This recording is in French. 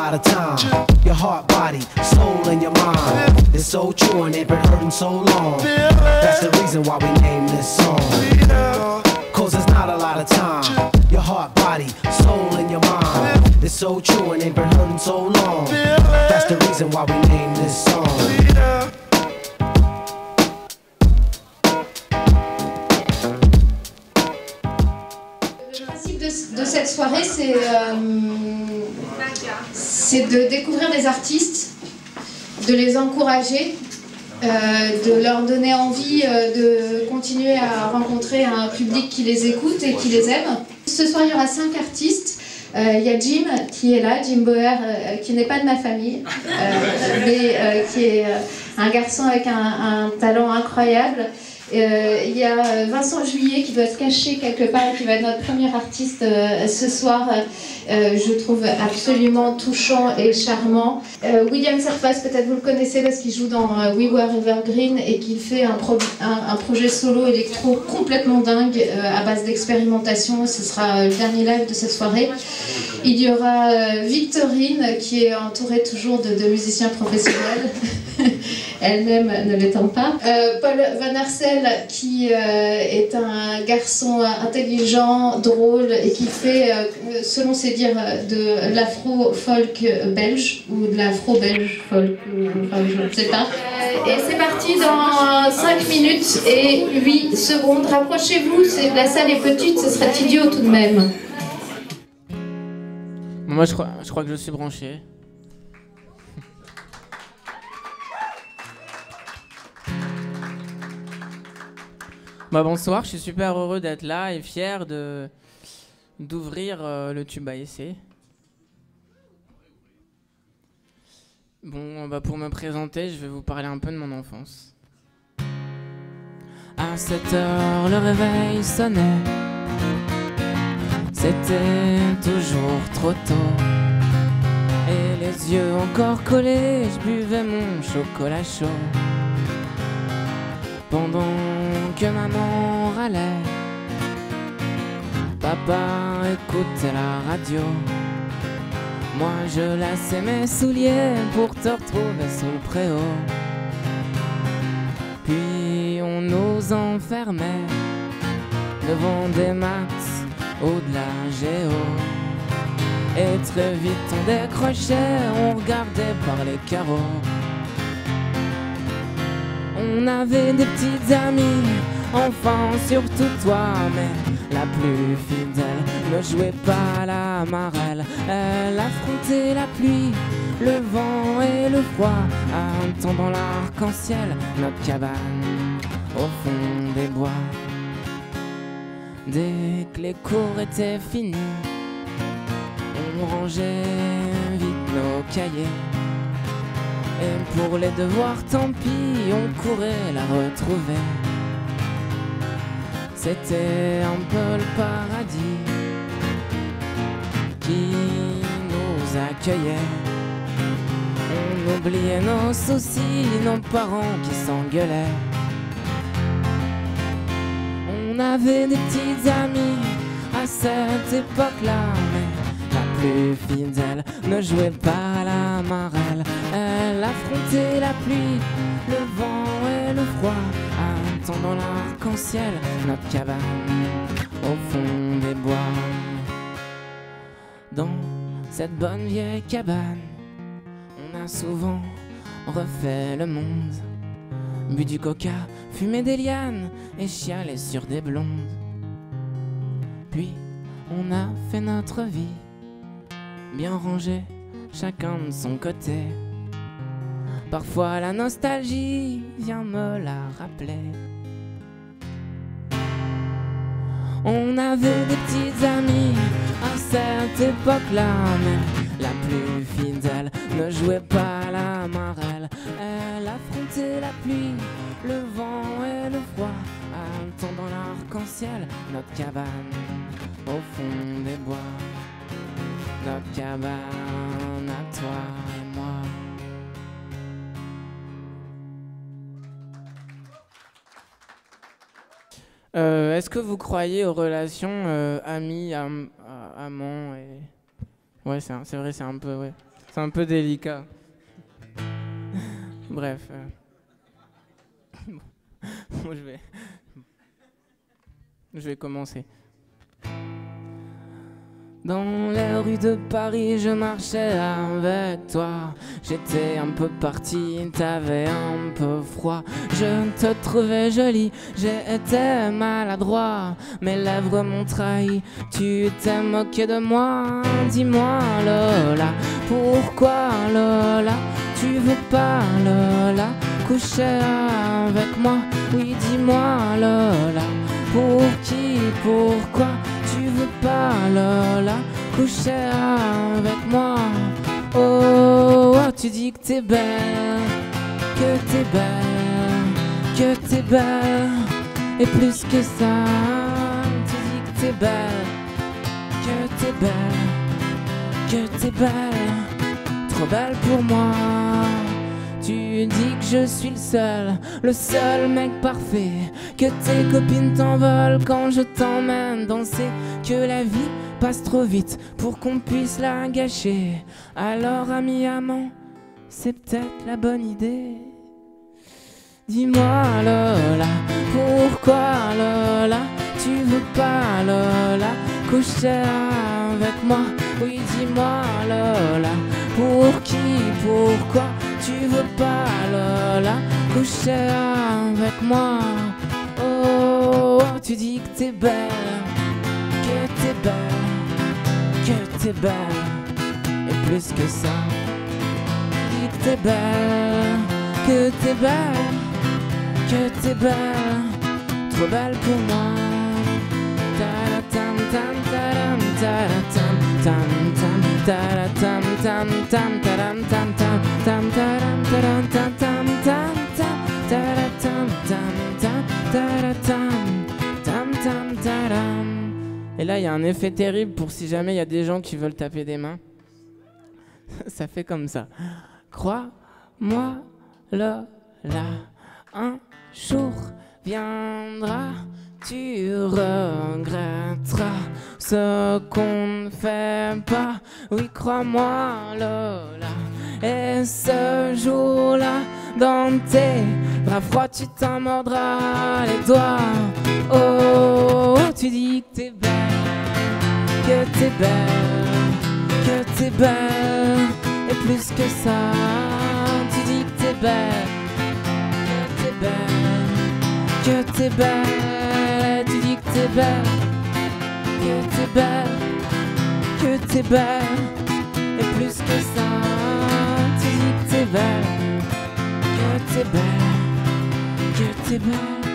lot of time. Your heart, body, soul, and your mind. It's so true and they've been hurting so long. That's the reason why we named this song. Cause it's not a lot of time. Your heart, body, soul, and your mind. It's so true and they've been hurting so long. That's the reason why we named this song. De cette soirée, c'est de découvrir des artistes, de les encourager, de leur donner envie de continuer à rencontrer un public qui les écoute et qui les aime. Ce soir, il y aura 5 artistes. Il y a Jim qui est là, Jim Boer, qui n'est pas de ma famille, mais qui est un garçon avec un talent incroyable. Il y a Vincent Juillet qui doit se cacher quelque part et qui va être notre premier artiste ce soir. Je trouve absolument touchant et charmant. William Serpas, peut-être vous le connaissez parce qu'il joue dans We Were Evergreen et qu'il fait un projet solo électro complètement dingue à base d'expérimentation. Ce sera le dernier live de cette soirée. Il y aura Victorine qui est entourée toujours de musiciens professionnels. Elle-même ne l'étant pas. Paul Van Arsel qui est un garçon intelligent, drôle et qui fait, selon ses dires, de l'afro-folk belge ou de l'afro-belge-folk, enfin, je ne sais pas. Et c'est parti dans 5 minutes et 8 secondes. Rapprochez-vous, la salle est petite, ce serait idiot tout de même. Moi je crois que je suis branché. Bah bonsoir, je suis super heureux d'être là et fier d'ouvrir le tube à essai. Bon, bah pour me présenter, je vais vous parler un peu de mon enfance. À 7 heures, le réveil sonnait. C'était toujours trop tôt. Et les yeux encore collés, je buvais mon chocolat chaud. Pendant que maman râlait, papa écoutait la radio. Moi je lassais mes souliers pour te retrouver sous le préau. Puis on nous enfermait devant des maths ou de la géo. Et très vite on décrochait, on regardait par les carreaux. On avait des petites amies, enfin surtout toi, mais la plus fidèle ne jouait pas la marelle. Elle affrontait la pluie, le vent et le froid, attendant l'arc-en-ciel, notre cabane au fond des bois. Dès que les cours étaient finis, on rangeait vite nos cahiers. Et pour les devoirs, tant pis, on courait la retrouver. C'était un peu le paradis qui nous accueillait. On oubliait nos soucis, nos parents qui s'engueulaient. On avait des petites amies à cette époque-là, mais la plus fidèle ne jouait pas la marelle. Elle affrontait la pluie, le vent et le froid, attendant l'arc-en-ciel, notre cabane au fond des bois. Dans cette bonne vieille cabane, on a souvent refait le monde, bu du coca, fumé des lianes et chialé sur des blondes. Puis on a fait notre vie, bien rangée, chacun de son côté. Parfois la nostalgie vient me la rappeler. On avait des petites amies à cette époque-là, mais la plus fidèle ne jouait pas la marelle. Elle affrontait la pluie, le vent et le froid, attendant l'arc-en-ciel, notre cabane au fond des bois. Notre cabane à toi et moi. Est-ce que vous croyez aux relations amis, amants et... Ouais, c'est vrai, c'est un peu... Ouais. C'est un peu délicat. Bref. Bon, je vais commencer. Dans les rues de Paris, je marchais avec toi. J'étais un peu parti, t'avais un peu froid. Je te trouvais jolie, j'ai été maladroit. Mes lèvres m'ont trahi, tu t'es moqué de moi. Dis-moi Lola, pourquoi Lola, tu veux pas Lola coucher avec moi? Oui, dis-moi Lola, pour qui, pourquoi tu veux pas Lola coucher avec moi? Oh, oh, tu dis que t'es belle, que t'es belle, que t'es belle. Et plus que ça, tu dis que t'es belle, que t'es belle, que t'es belle, trop belle pour moi. Tu dis que je suis le seul mec parfait, que tes copines t'envolent quand je t'emmène danser, que la vie passe trop vite pour qu'on puisse la gâcher. Alors ami amant, c'est peut-être la bonne idée. Dis-moi Lola, pourquoi Lola, tu veux pas Lola coucher avec moi? Oui, dis-moi Lola, pour qui, pourquoi tu veux pas Lola coucher avec moi? Oh, oh, tu dis que t'es belle, que t'es belle, que t'es belle. Et plus que ça, tu dis que t'es belle, que t'es belle, que t'es belle, trop belle pour moi. Ta-da-tam, tam, ta-dam, ta-da-tam, tam, tam, ta-da-tam, tam, tam, ta-dam, tam, tam, tam, ta-dam, ta-dam, tam, tam, tam, tam, ta-da-tam, tam, tam, ta-da-tam, tam, tam, ta-dam. Et là, il y a un effet terrible pour si jamais il y a des gens qui veulent taper des mains. Ça fait comme ça. Crois-moi, Lola, un jour viendra, tu regretteras ce qu'on ne fait pas. Oui, crois-moi, Lola. Et ce jour-là, dans tes bras froids, tu t'en mordras les doigts. Oh, oh, tu dis que t'es belle, que t'es belle, que t'es belle. Et plus que ça, tu dis que t'es belle, que t'es belle, que t'es belle. Tu dis que t'es belle, que t'es belle, que t'es belle. Et plus que ça, tu dis que t'es belle, que t'es belle, que t'es belle.